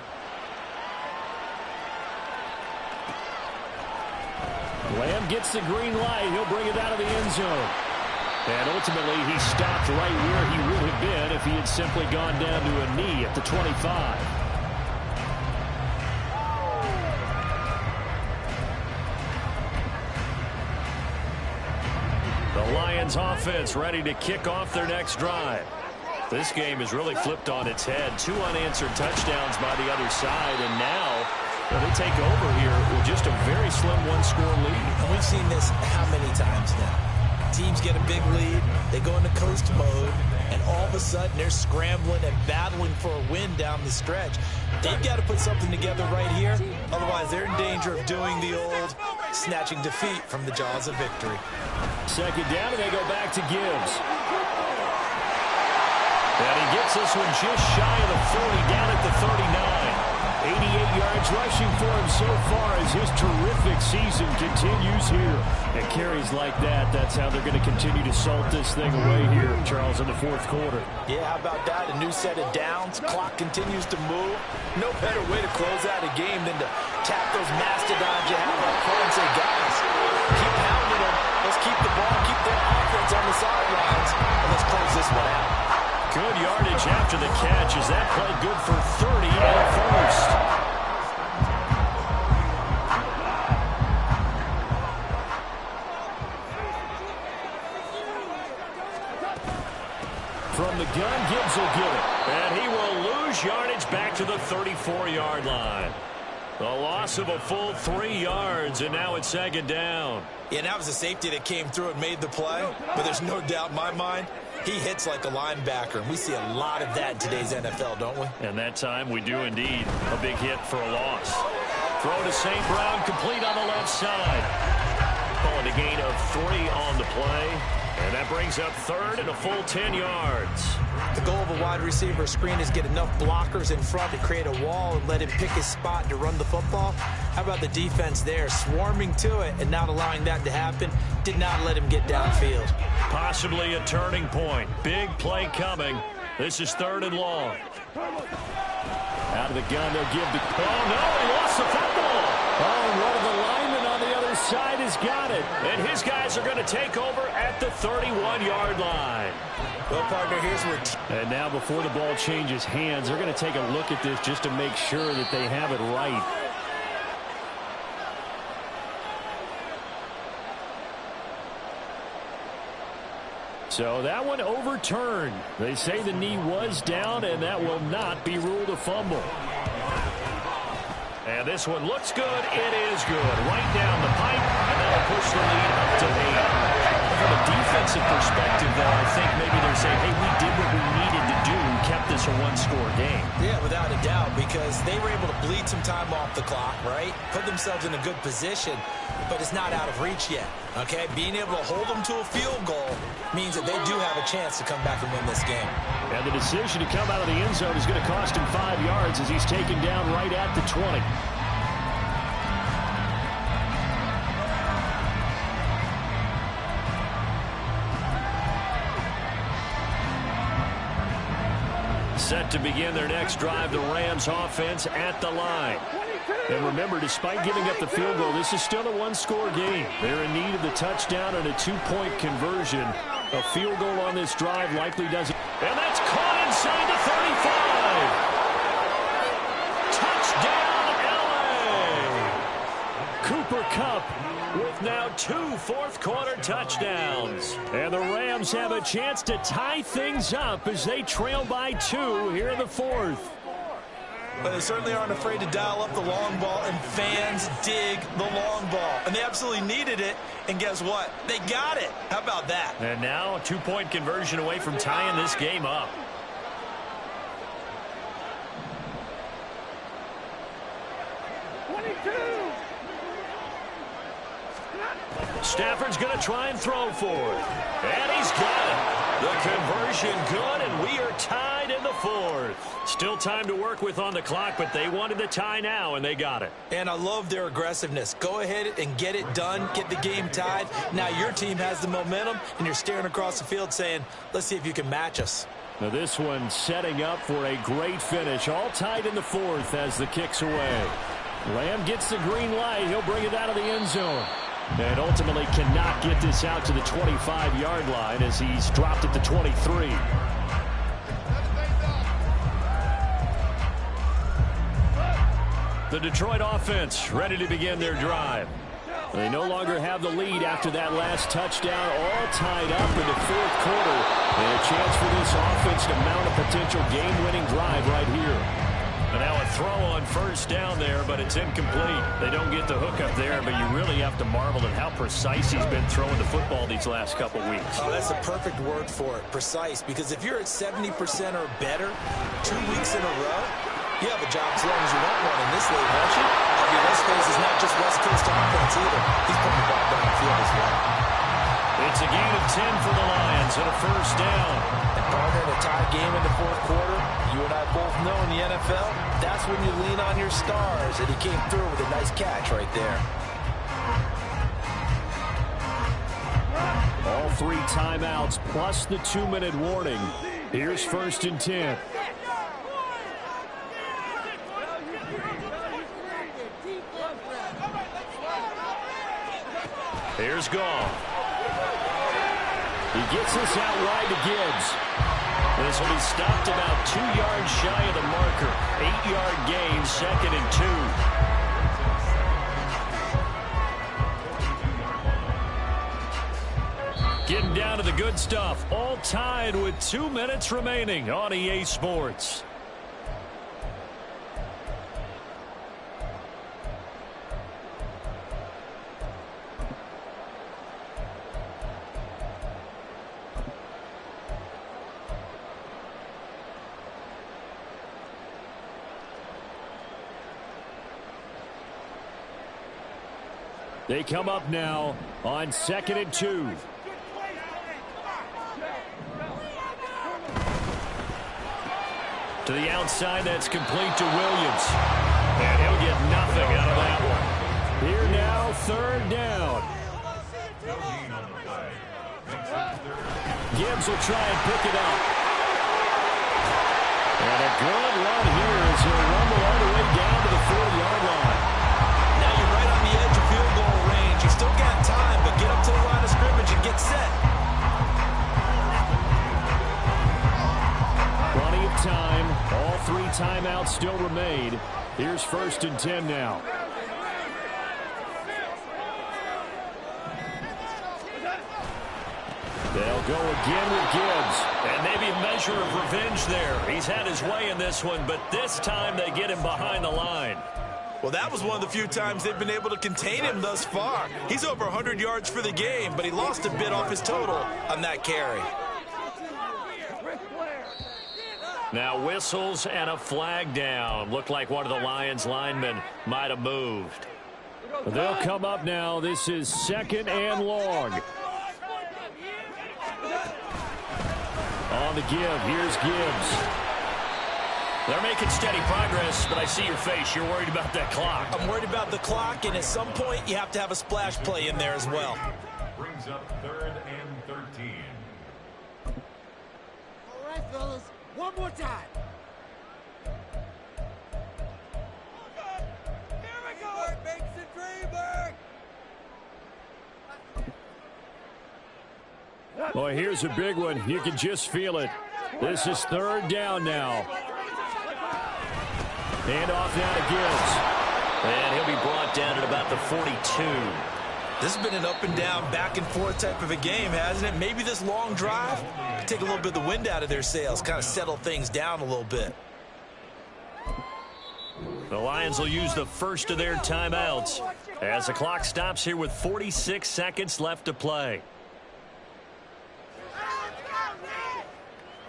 Lamb gets the green light. He'll bring it out of the end zone. And ultimately, he stopped right where he would have been if he had simply gone down to a knee at the 25. The Lions offense ready to kick off their next drive. This game is really flipped on its head. 2 unanswered touchdowns by the other side, and now Well, they take over here with just a very slim one-score lead. And we've seen this how many times now? Teams get a big lead, they go into coast mode, and all of a sudden they're scrambling and battling for a win down the stretch. They've got to put something together right here, otherwise they're in danger of doing the old snatching defeat from the jaws of victory. Second down, and they go back to Gibbs. And he gets this one just shy of the 40, down at the 39. 88 yards rushing for him so far as his terrific season continues here. And carries like that, that's how they're going to continue to salt this thing away here, Charles, in the fourth quarter. Yeah, how about that? A new set of downs. Clock continues to move. No better way to close out a game than to tap those mastodons you have up front and say, guys, keep pounding them. Let's keep the ball, keep their offense on the sidelines, and let's close this one out. Good yardage after the catch as that play good for 30 and a first. From the gun, Gibbs will get it. And he will lose yardage back to the 34-yard line. The loss of a full 3 yards, and now it's second down. Yeah, that was a safety that came through and made the play, but there's no doubt in my mind he hits like a linebacker, and we see a lot of that in today's NFL, don't we? And that time we do indeed. A big hit for a loss. Throw to St. Brown, complete on the left side. Calling a gain of 3 on the play, and that brings up third and a full 10 yards. The goal of a wide receiver screen is get enough blockers in front to create a wall and let him pick his spot to run the football. How about the defense there, swarming to it and not allowing that to happen? Did not let him get downfield. Possibly a turning point. Big play coming. This is third and long. Out of the gun, they'll give the... Oh, no, he lost the football. Oh, and one of the linemen on the other side has got it. And his guys are going to take over at the 31-yard line. Well, partner, here's where... And now before the ball changes hands, they're going to take a look at this just to make sure that they have it right. So that one overturned. They say the knee was down, and that will not be ruled a fumble. And this one looks good. It is good. Right down the pipe, and that'll push the lead up to 8. From a defensive perspective, though, I think maybe they're saying, hey, we did what we needed to do and kept this a one-score game. Yeah, without a doubt, because they were able to bleed some time off the clock, right? Put themselves in a good position, but it's not out of reach yet, okay? Being able to hold them to a field goal means that they do have a chance to come back and win this game. And the decision to come out of the end zone is going to cost him 5 yards as he's taken down right at the 20. Set to begin their next drive, the Rams offense at the line. And remember, despite giving up the field goal, this is still a one-score game. They're in need of the touchdown and a two-point conversion. A field goal on this drive likely doesn't. And that's caught inside the 35. Touchdown, L.A. Cooper Kupp with now 2 fourth-quarter touchdowns. And the Rams have a chance to tie things up as they trail by 2 here in the fourth. But they certainly aren't afraid to dial up the long ball, and fans dig the long ball. And they absolutely needed it, and guess what? They got it. How about that? And now a 2-point conversion away from tying this game up. Stafford's going to try and throw for it. And he's got it. The conversion good, and we are tied in the fourth. Still time to work with on the clock, but they wanted the tie now, and they got it. And I love their aggressiveness. Go ahead and get it done. Get the game tied. Now your team has the momentum, and you're staring across the field saying, let's see if you can match us. Now this one setting up for a great finish. All tied in the fourth as the kick's away. Lamb gets the green light. He'll bring it out of the end zone. And ultimately cannot get this out to the 25-yard line as he's dropped at the 23. The Detroit offense ready to begin their drive. They no longer have the lead after that last touchdown, all tied up in the fourth quarter. And a chance for this offense to mount a potential game-winning drive right here. And now a throw on first down there, but it's incomplete. They don't get the hook up there, but you really have to marvel at how precise he's been throwing the football these last couple weeks. Oh, that's a perfect word for it, precise, because if you're at 70% or better 2 weeks in a row, you have a job as long as you want one in this league, won't you? I mean, let's face it, it's not just West Coast offense either. He's putting the ball down the field as well. It's a gain of 10 for the Lions and a first down. And partner, in a tie game in the fourth quarter, you and I both know in the NFL, that's when you lean on your stars, and he came through with a nice catch right there. All 3 timeouts plus the 2-minute warning. Here's first and 10. Here's Gall. He gets this out wide to Gibbs. This will be stopped about 2 yards shy of the marker. 8-yard gain, 2nd and 2. Getting down to the good stuff. All tied with 2 minutes remaining on EA Sports. They come up now on 2nd and 2. To the outside, that's complete to Williams. And he'll get nothing out of that one. Here now, 3rd down. Gibbs will try and pick it up. And a good run here as he'll rumble all the way down to the 4-yard line. Now you're right on the edge of field goal range. You still got time, but get up to the line of scrimmage and get set. Plenty of time. All 3 timeouts still remain. Here's first and 10 now. They'll go again with Gibbs. And maybe a measure of revenge there. He's had his way in this one, but this time they get him behind the line. Well, that was one of the few times they've been able to contain him thus far. He's over 100 yards for the game, but he lost a bit off his total on that carry. Now whistles and a flag down. Looked like one of the Lions linemen might have moved. They'll come up now. This is 2nd and long. On the give, here's Gibbs. They're making steady progress, but I see your face. You're worried about that clock. I'm worried about the clock, and at some point, you have to have a splash play in there as well. Brings up 3rd and 13. All right, fellas, one more time. Here we go. Teamwork makes the dream work. Boy, here's a big one. You can just feel it. This is 3rd down now. Hand off now to Gibbs. And he'll be brought down at about the 42. This has been an up and down, back and forth type of a game, hasn't it? Maybe this long drive take a little bit of the wind out of their sails, kind of settle things down a little bit. The Lions will use the first of their timeouts as the clock stops here with 46 seconds left to play.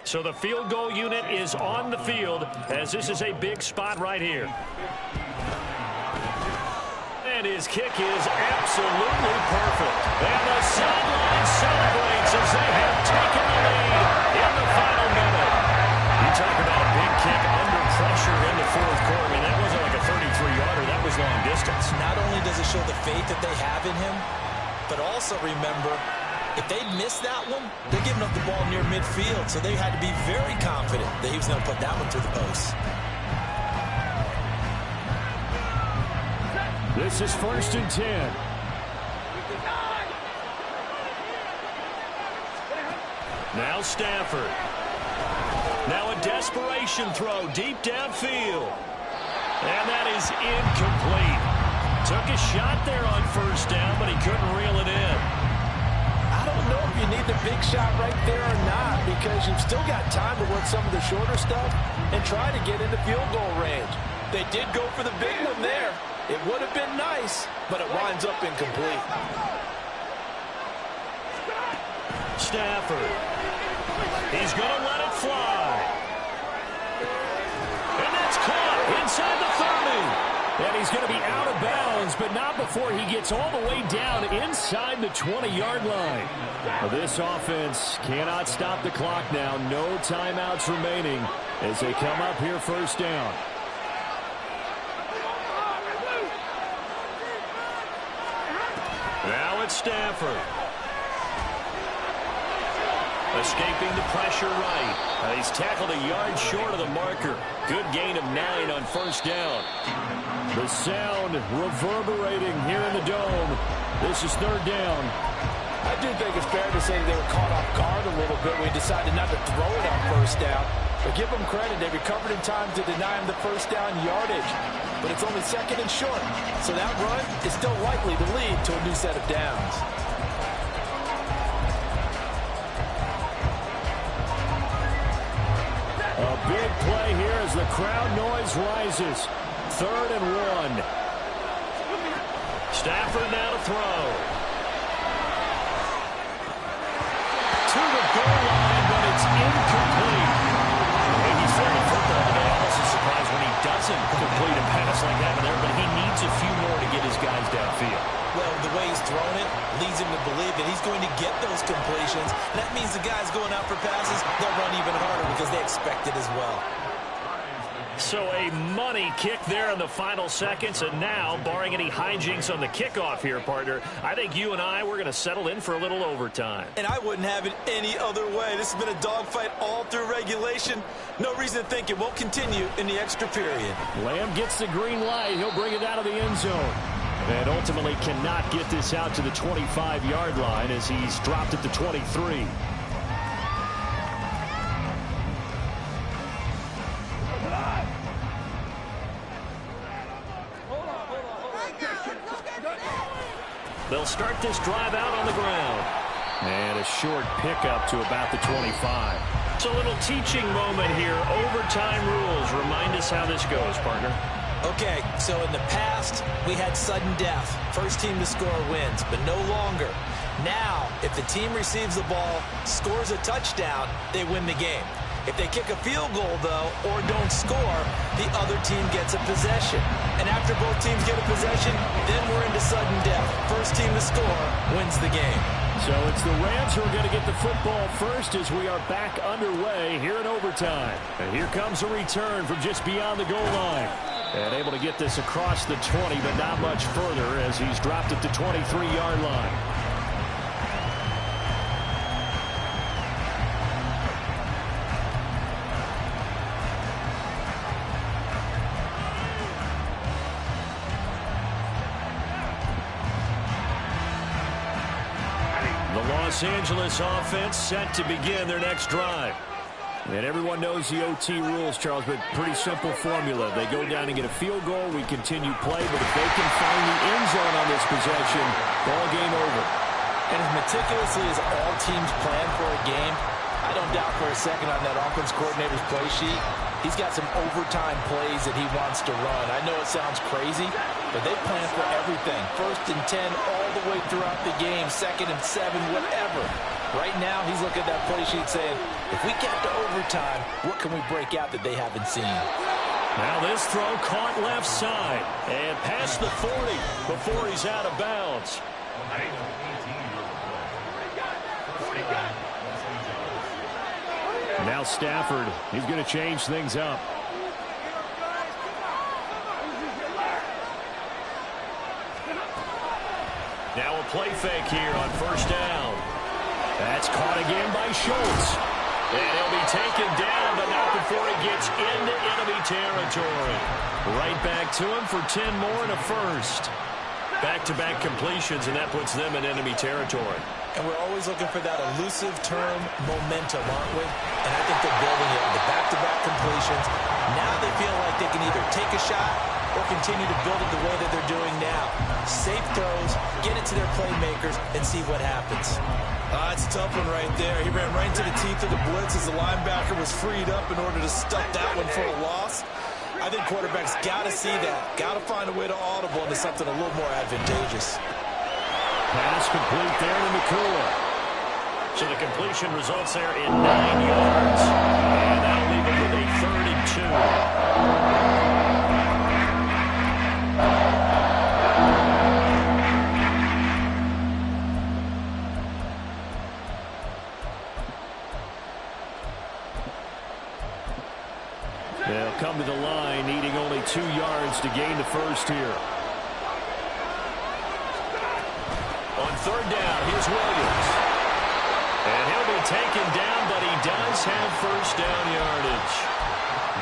So the field goal unit is on the field as this is a big spot right here. And his kick is absolutely perfect. And the sideline celebrates as they have taken the lead in the final minute. You talk about a big kick under pressure in the 4th quarter. I mean, that wasn't like a 33-yarder. That was long distance. Not only does it show the faith that they have in him, but also remember, if they miss that one, they're giving up the ball near midfield, so they had to be very confident that he was going to put that one through the post. This is 1st and 10. Now Stafford. Now a desperation throw deep downfield. And that is incomplete. Took a shot there on 1st down, but he couldn't reel it in. I don't know if you need the big shot right there or not, because you've still got time to work some of the shorter stuff and try to get into field goal range. They did go for the big one there. It would have been nice, but it winds up incomplete. Stafford. He's going to let it fly. And that's caught inside the 30. And he's going to be out of bounds, but not before he gets all the way down inside the 20-yard line. This offense cannot stop the clock now. No timeouts remaining as they come up here first down. Now it's Stafford. Escaping the pressure right. He's tackled a yard short of the marker. Good gain of 9 on first down. The sound reverberating here in the dome. This is third down. I do think it's fair to say they were caught off guard a little bit when we decided not to throw it on first down. But give them credit. They recovered in time to deny him the first down yardage. But it's only second and short. So that run is still likely to lead to a new set of downs. A big play here as the crowd noise rises. Third and 1. Stafford now to throw. To the goal line, but it's incomplete. And he's throwing the football today. Almost a surprise when he doesn't complete a pass like that in there, but he needs a few more to get his guys downfield. Well, the way he's thrown it leads him to believe that he's going to get those completions. That means the guys going out for passes, they'll run even harder because they expect it as well. So a money kick there in the final seconds, and now, barring any hijinks on the kickoff here, partner, I think you and we're going to settle in for a little overtime. And I wouldn't have it any other way. This has been a dogfight all through regulation. No reason to think it won't continue in the extra period. Lamb gets the green light. He'll bring it out of the end zone. And ultimately cannot get this out to the 25-yard line as he's dropped at the 23. They'll start this drive out on the ground. And a short pickup to about the 25. It's a little teaching moment here. Overtime rules. Remind us how this goes, partner. Okay, so in the past, we had sudden death. First team to score wins, but no longer. Now, if the team receives the ball, scores a touchdown, they win the game. If they kick a field goal, though, or don't score, the other team gets a possession. And after both teams get a possession, then we're into sudden death. First team to score wins the game. So it's the Rams who are going to get the football first as we are back underway here in overtime. And here comes a return from just beyond the goal line. And able to get this across the 20, but not much further as he's dropped at the 23-yard line. The Los Angeles offense set to begin their next drive. And everyone knows the OT rules, Charles, but pretty simple formula. They go down and get a field goal, we continue play, but if they can find the end zone on this possession, ball game over. And as meticulously as all teams plan for a game, I don't doubt for a second on that offense coordinator's play sheet, he's got some overtime plays that he wants to run. I know it sounds crazy, but they plan for everything. 1st and 10 all the way throughout the game, 2nd and 7, whatever. Right now, he's looking at that play sheet saying, if we get to overtime, what can we break out that they haven't seen? Now this throw caught left side and past the 40 before he's out of bounds. Now Stafford, he's going to change things up. Now a play fake here on first down. That's caught again by Schultz. And he'll be taken down, but not before he gets into enemy territory. Right back to him for 10 more and a first. Back-to-back completions, and that puts them in enemy territory. And we're always looking for that elusive term momentum, aren't we? And I think they're building it. The back-to-back completions. situations. Now they feel like they can either take a shot or continue to build it the way that they're doing now. Safe throws, get it to their playmakers, and see what happens. It's a tough one right there. He ran right into the teeth of the blitz as the linebacker was freed up in order to stuff that one for a loss. I think quarterbacks got to see that, got to find a way to audible into something a little more advantageous. Pass complete there to McCool. So the completion results there in 9 yards. And that'll leave it with a 3rd and 2. They'll come to the line, needing only 2 yards to gain the first here. On 3rd down, here's Williams. And he'll be taken down, but he does have first down yardage.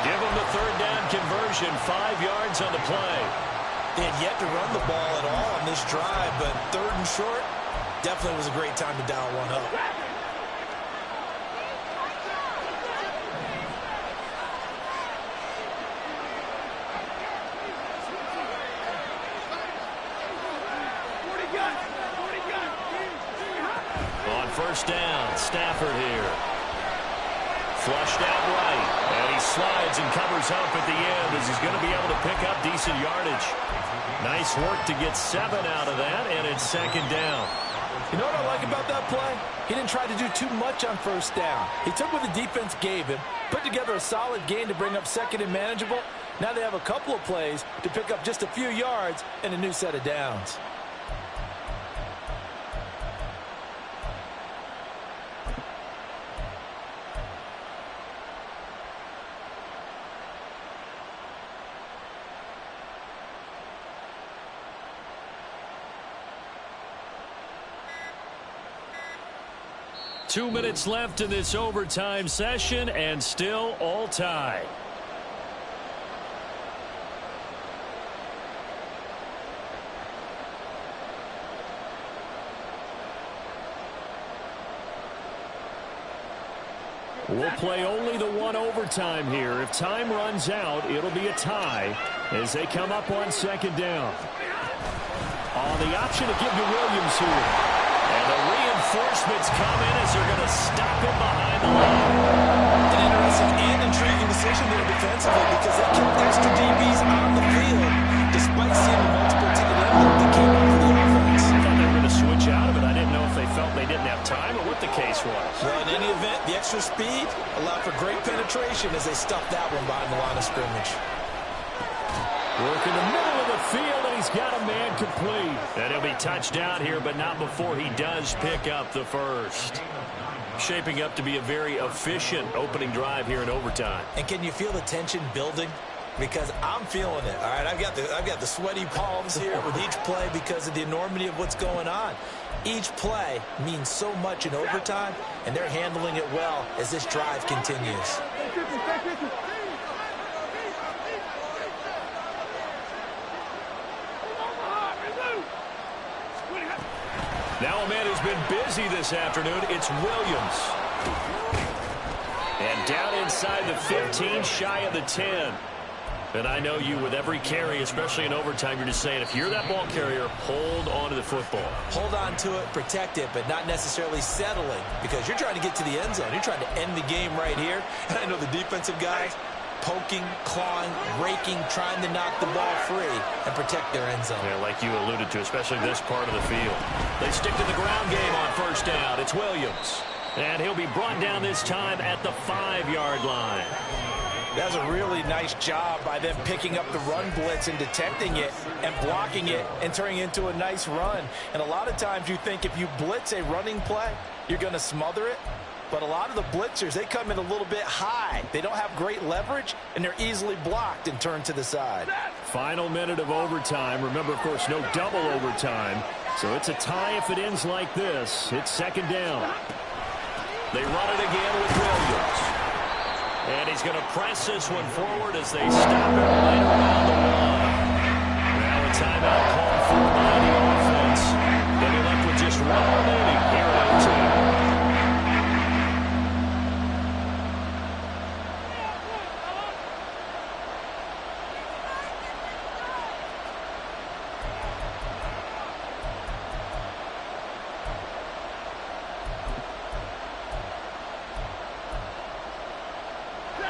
Give him the 3rd down conversion, 5 yards on the play. They had yet to run the ball at all on this drive, but 3rd and short definitely was a great time to dial one up. First down, Stafford here. Flushed out right, and he slides and covers up at the end as he's going to be able to pick up decent yardage. Nice work to get 7 out of that, and it's 2nd down. You know what I like about that play? He didn't try to do too much on 1st down. He took what the defense gave him, put together a solid gain to bring up 2nd and manageable. Now they have a couple of plays to pick up just a few yards and a new set of downs. Two minutes left in this overtime session, and still all tied. We'll play only the one overtime here. If time runs out, it'll be a tie as they come up on 2nd down. On the option to give to Williams here. And the reinforcements come in as they're going to stop him behind the line. An interesting and intriguing decision there defensively because they kept extra DBs on the field despite seeing multiple tight ends that came out for the offense. I thought they were going to switch out of it. I didn't know if they felt they didn't have time or what the case was. Well, in any event, the extra speed allowed for great penetration as they stuffed that one behind the line of scrimmage. Work in the middle of the field, and he's got a man complete. And he'll be touched down here, but not before he does pick up the first. Shaping up to be a very efficient opening drive here in overtime. And can you feel the tension building? Because I'm feeling it. All right, I've got the sweaty palms here with each play because of the enormity of what's going on. Each play means so much in overtime, and they're handling it well as this drive continues. Now a man who's been busy this afternoon, it's Williams. And down inside the 15, shy of the 10. And I know you, with every carry, especially in overtime, you're just saying, if you're that ball carrier, hold on to the football. Hold on to it, protect it, but not necessarily settling because you're trying to get to the end zone. You're trying to end the game right here. And I know the defensive guys poking, clawing, raking, trying to knock the ball free and protect their end zone. Yeah, like you alluded to, especially this part of the field. They stick to the ground game on 1st down. It's Williams. And he'll be brought down this time at the 5-yard line. That's a really nice job by them picking up the run blitz and detecting it and blocking it and turning it into a nice run. And a lot of times you think if you blitz a running play, you're going to smother it. But a lot of the blitzers, they come in a little bit high. They don't have great leverage, and they're easily blocked and turned to the side. Final minute of overtime. Remember, of course, no double overtime. So it's a tie if it ends like this. It's 2nd down. They run it again with Williams. And he's going to press this one forward as they stop it right around the line. Now a timeout called for by the offense. They'll be left with just one remaining here at overtime.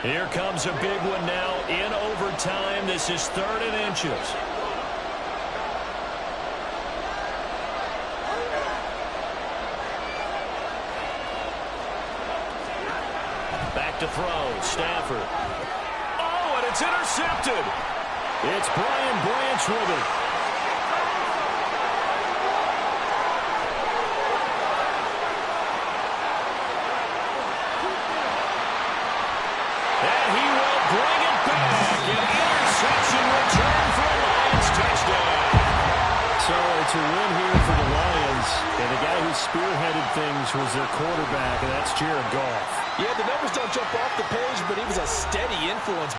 Here comes a big one now in overtime. This is 3rd and inches. Back to throw. Stafford. Oh, and it's intercepted. It's Brian Branch with it. And he will bring it back. An interception return for a Lions touchdown. So it's a win here for the Lions. And the guy who spearheaded things was their quarterback, and that's Jared Goff. Yeah, the numbers don't jump off the page, but he was a steady influence.